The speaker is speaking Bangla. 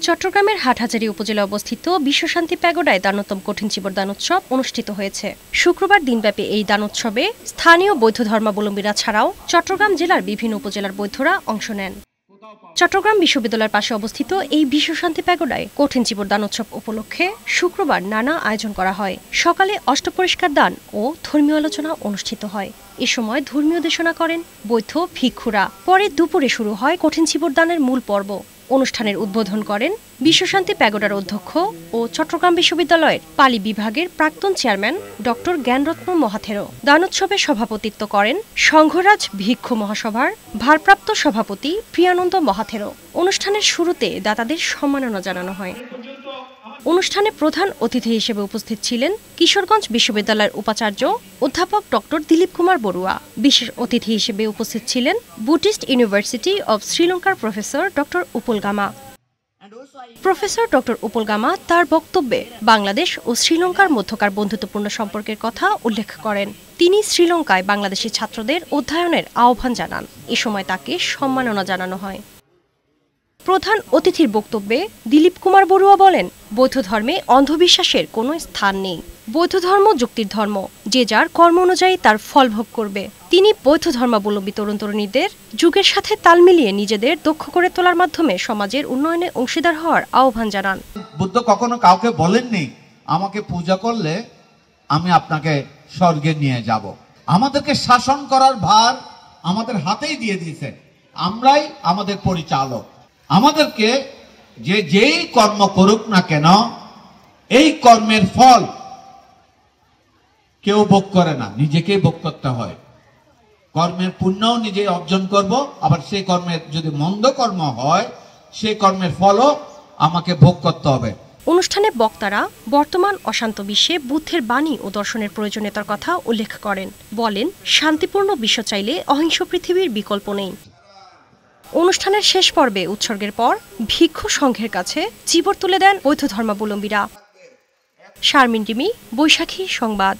চট্টগ্রামের হাটহাজারী উপজেলায় অবস্থিত বিশ্বশান্তি প্যাগোডায় দানোত্তম কঠিন চিবর দানোৎসব অনুষ্ঠিত হয়েছে। শুক্রবার দিনব্যাপী এই দানোৎসবে স্থানীয় বৌদ্ধ ধর্মাবলম্বীরা ছাড়াও চট্টগ্রাম জেলার বিভিন্ন উপজেলার বৌদ্ধরা অংশ নেন। চট্টগ্রাম বিশ্ববিদ্যালয়ের পাশে অবস্থিত এই বিশ্বশান্তি প্যাগোডায় কঠিন চিবর দানোৎসব উপলক্ষে শুক্রবার নানা আয়োজন করা হয়। সকালে অষ্টপরিষ্কার দান ও ধর্মীয় আলোচনা অনুষ্ঠিত হয়। এ সময় ধর্মীয় দেশনা করেন বৌদ্ধ ভিক্ষুরা। পরে দুপুরে শুরু হয় কঠিন চিবর দানের মূল পর্ব। অনুষ্ঠানের উদ্বোধন করেন বিশ্বশান্তি প্যাগোডার অধ্যক্ষ ও চট্টগ্রাম বিশ্ববিদ্যালয়ের পালি বিভাগের প্রাক্তন চেয়ারম্যান ডক্টর জ্ঞানরত্ন মহাথেরো। দানোৎসবে সভাপতিত্ব করেন সংঘরাজ ভিক্ষু মহাসভার ভারপ্রাপ্ত সভাপতি প্রিয়ানন্দ মহাথেরো। অনুষ্ঠানের শুরুতে দাতাদের সম্মাননা জানানো হয়। অনুষ্ঠানে প্রধান অতিথি হিসেবে উপস্থিত ছিলেন কিশোরগঞ্জ বিশ্ববিদ্যালয়ের উপাচার্য অধ্যাপক ডক্টর দিলীপ কুমার বড়ুয়া। বিশেষ অতিথি হিসেবে উপস্থিত ছিলেন বুদ্ধিস্ট ইউনিভার্সিটি অব শ্রীলঙ্কার professor doctor Upul Gama. Professor doctor Upul Gama তার বক্তব্যে বাংলাদেশ ও শ্রীলঙ্কার মধ্যকার বন্ধুত্বপূর্ণ সম্পর্কের কথা উল্লেখ করেন। তিনি শ্রীলঙ্কায় বাংলাদেশি ছাত্রদের অধ্যয়নের আহ্বান জানান। এ সময় তাকে সম্মাননা জানানো হয়। প্রধান অতিথির বক্তব্যে দিলীপ কুমার বড়ুয়া বলেন, বৌদ্ধ ধর্মে অন্ধবিশ্বাসের কোনো স্থান নেই। বৌদ্ধ ধর্ম যুক্তির ধর্ম, যে যার কর্ম অনুযায়ী তার ফল ভোগ করবে। তিনি বৌদ্ধ ধর্মাবলম্বী তরুণ তরুণীদের যুগের সাথে তাল মিলিয়ে নিজেদের দক্ষ করে তোলার মাধ্যমে সমাজের উন্নয়নে অংশীদার হওয়ার আহ্বান জানান। বুদ্ধ কখনো কাউকে বলেননি আমাকে পূজা করলে আমি আপনাকে স্বর্গে নিয়ে যাব। আমাদেরকে শাসন করার ভার আমাদের হাতেই দিয়ে দিয়েছে, আমরাই আমাদের পরিচালক। আমাদেরকে যেই কর্ম করুক না কেন, এই কর্মের ফল কেউ ভোগ করে না, নিজেকেই ভোগ করতে হয়। কর্মের পুণ্যও নিজে অর্জন করব, আবার সেই কর্মের যদি মন্দ কর্ম হয় সেই কর্মের ফলও আমাকে ভোগ করতে হবে। অনুষ্ঠানে বক্তারা বর্তমান অশান্ত বিশ্বে বুদ্ধের বাণী ও দর্শনের প্রয়োজনীয়তার কথা উল্লেখ করেন। বলেন, শান্তিপূর্ণ বিশ্ব চাইলে অহিংস পৃথিবীর বিকল্প নেই। অনুষ্ঠানের শেষ পর্বে উৎসর্গের পর ভিক্ষু সংঘের কাছে চিবর তুলে দেন বৌদ্ধ ধর্মাবলম্বীরা। শারমিন রিমি, বৈশাখী সংবাদ।